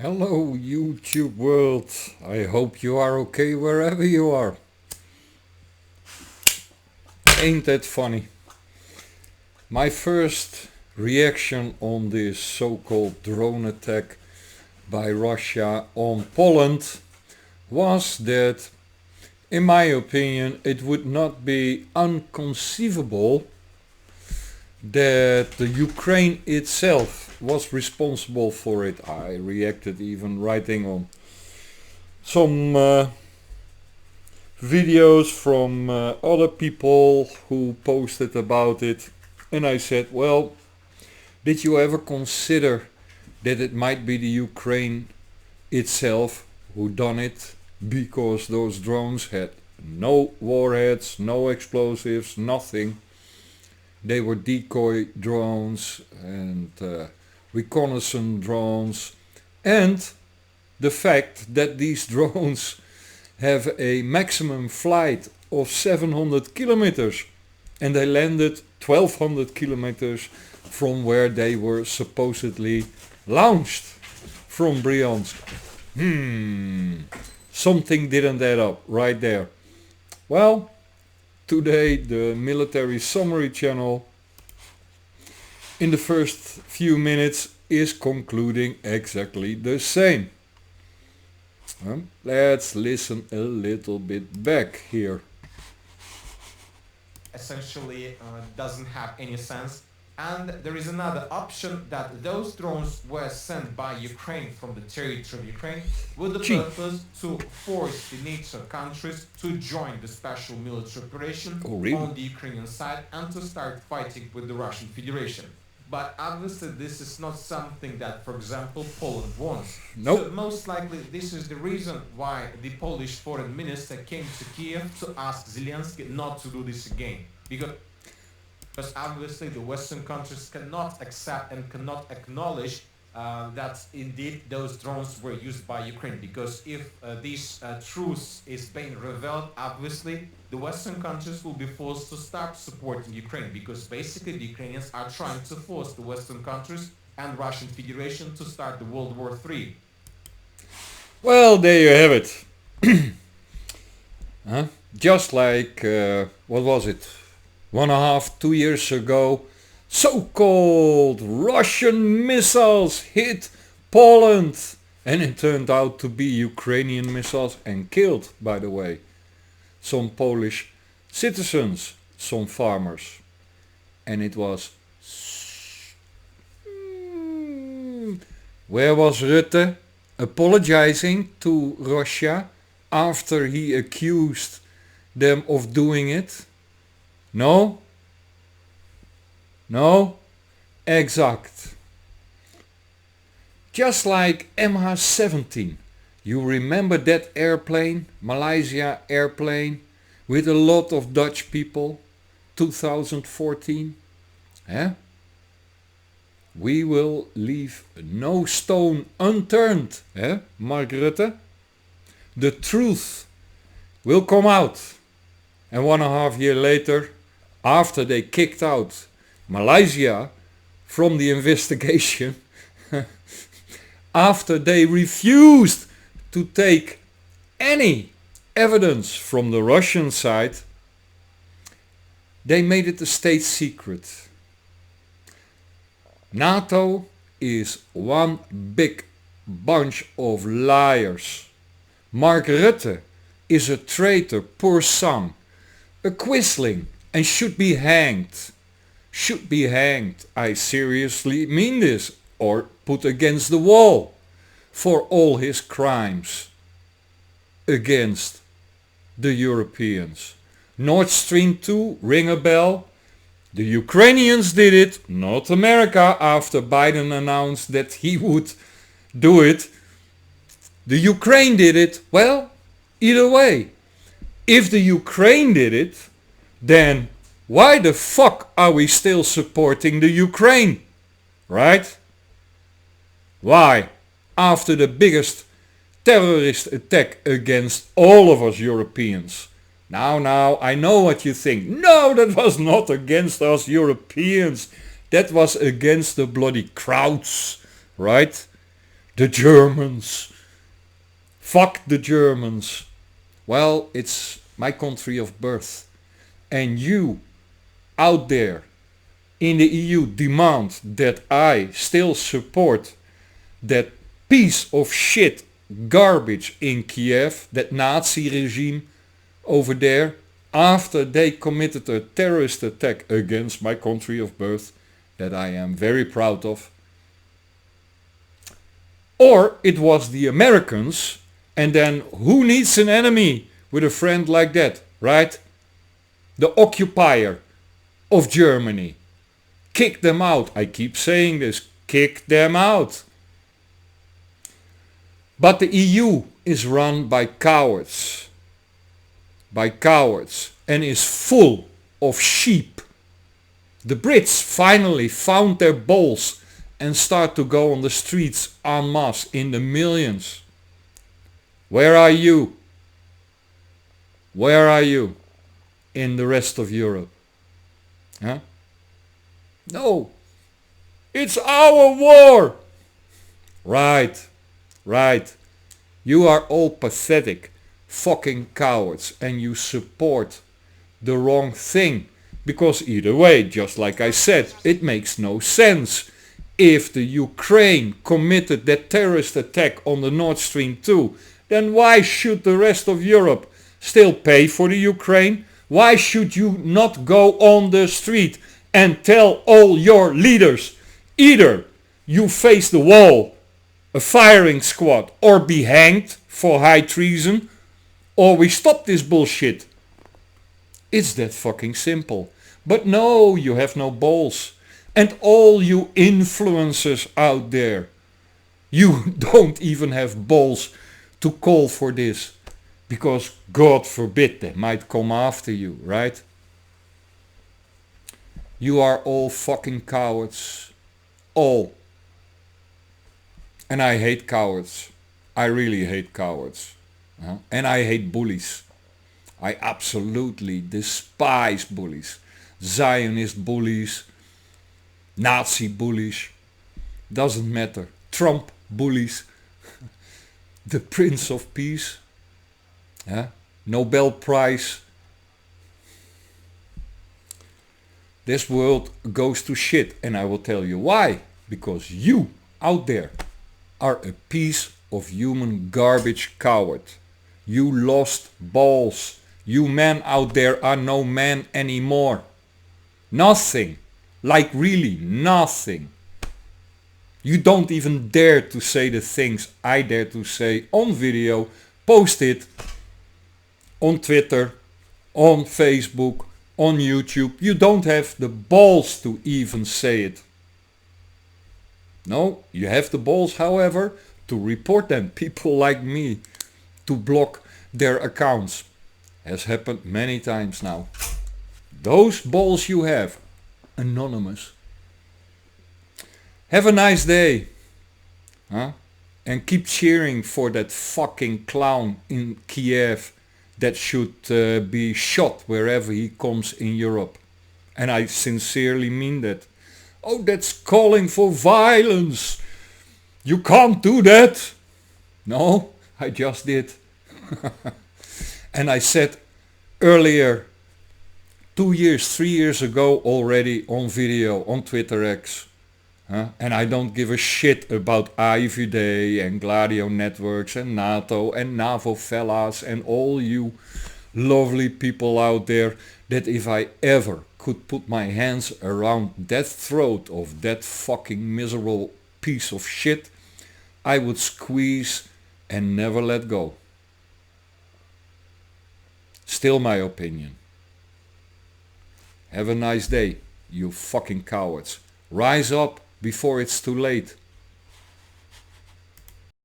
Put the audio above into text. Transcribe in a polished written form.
Hello YouTube world, I hope you are okay wherever you are. Ain't that funny? My first reaction on this so-called drone attack by Russia on Poland was that, in my opinion, it would not be inconceivable that the Ukraine itself was responsible for it. I reacted even writing on some videos from other people who posted about it, and I said, well, did you ever consider that it might be the Ukraine itself who done it, because those drones had no warheads, no explosives, nothing. They were decoy drones and reconnaissance drones, and the fact that these drones have a maximum flight of 700 kilometers and they landed 1200 kilometers from where they were supposedly launched from Bryansk. Something didn't add up right there. Well, today the military summary channel in the first few minutes is concluding exactly the same. Let's listen a little bit back here. Essentially doesn't have any sense. And there is another option that those drones were sent by Ukraine from the territory of Ukraine with the purpose to force the NATO countries to join the special military operation on the Ukrainian side and to start fighting with the Russian Federation. But obviously this is not something that, for example, Poland wants. Nope. So most likely this is the reason why the Polish foreign minister came to Kiev to ask Zelensky not to do this again. Because obviously the Western countries cannot accept and cannot acknowledge that indeed those drones were used by Ukraine. Because if this truth is being revealed, obviously the Western countries will be forced to start supporting Ukraine, because basically the Ukrainians are trying to force the Western countries and Russian Federation to start the World War III. Well, there you have it. Just like, what was it? 1.5, 2 years ago, so-called Russian missiles hit Poland, and it turned out to be Ukrainian missiles and killed, by the way, some Polish citizens, some farmers. And it was... Where was Rutte apologizing to Russia after he accused them of doing it? No? No? Exact. Just like MH17. You remember that airplane, Malaysia airplane, with a lot of Dutch people, 2014? Eh? We will leave no stone unturned, eh, Mark Rutte? The truth will come out. And 1.5 years later, after they kicked out Malaysia from the investigation, after they refused to take any evidence from the Russian side, they made it a state secret. NATO is one big bunch of liars. Mark Rutte is a traitor, poor sang, a quisling, and should be hanged. Should be hanged, I seriously mean this, or put against the wall for all his crimes against the Europeans. Nord Stream 2, ring a bell. The Ukrainians did it, not America, after Biden announced that he would do it. The Ukraine did it. Well, either way, if the Ukraine did it, then why the fuck are we still supporting the Ukraine? Right? Why? After the biggest terrorist attack against all of us Europeans. Now, I know what you think. No, that was not against us Europeans. That was against the bloody Krauts, right? The Germans. Fuck the Germans. Well, it's my country of birth. And you out there in the EU demand that I still support that piece of shit garbage in Kiev, that Nazi regime over there, after they committed a terrorist attack against my country of birth, that I am very proud of. Or it was the Americans, and then who needs an enemy with a friend like that, right? The occupier of Germany. Kick them out. I keep saying this. Kick them out. But the EU is run by cowards. By cowards. And is full of sheep. The Brits finally found their balls and start to go on the streets en masse in the millions. Where are you? Where are you in the rest of Europe? Huh? No. It's our war. Right. Right. You are all pathetic fucking cowards and you support the wrong thing. Because either way, just like I said, it makes no sense. If the Ukraine committed that terrorist attack on the Nord Stream 2, then why should the rest of Europe still pay for the Ukraine? Why should you not go on the street and tell all your leaders, either you face the wall, a firing squad, or be hanged for high treason, or we stop this bullshit? It's that fucking simple. But no, you have no balls. And all you influencers out there, you don't even have balls to call for this. Because God forbid they might come after you, right? You are all fucking cowards. All. And I hate cowards. I really hate cowards. And I hate bullies. I absolutely despise bullies. Zionist bullies. Nazi bullies. Doesn't matter. Trump bullies. The Prince of Peace. Nobel Prize. This world goes to shit, and I will tell you why. Because you out there are a piece of human garbage coward. You lost balls. You men out there are no men anymore. Nothing. Like really nothing. You don't even dare to say the things I dare to say on video. Post it on Twitter, on Facebook, on YouTube. You don't have the balls to even say it. No, you have the balls, however, to report them. People like me, to block their accounts. Has happened many times now. Those balls you have. Anonymous. Have a nice day. And keep cheering for that fucking clown in Kiev that should be shot wherever he comes in Europe. And I sincerely mean that. Oh, that's calling for violence. You can't do that. No, I just did. And I said earlier, 2 years, 3 years ago already on video on Twitter X. And I don't give a shit about IVD and Gladio Networks and NATO and NAVO fellas and all you lovely people out there, that if I ever could put my hands around that throat of that fucking miserable piece of shit, I would squeeze and never let go. Still my opinion. Have a nice day, you fucking cowards. Rise up before it's too late.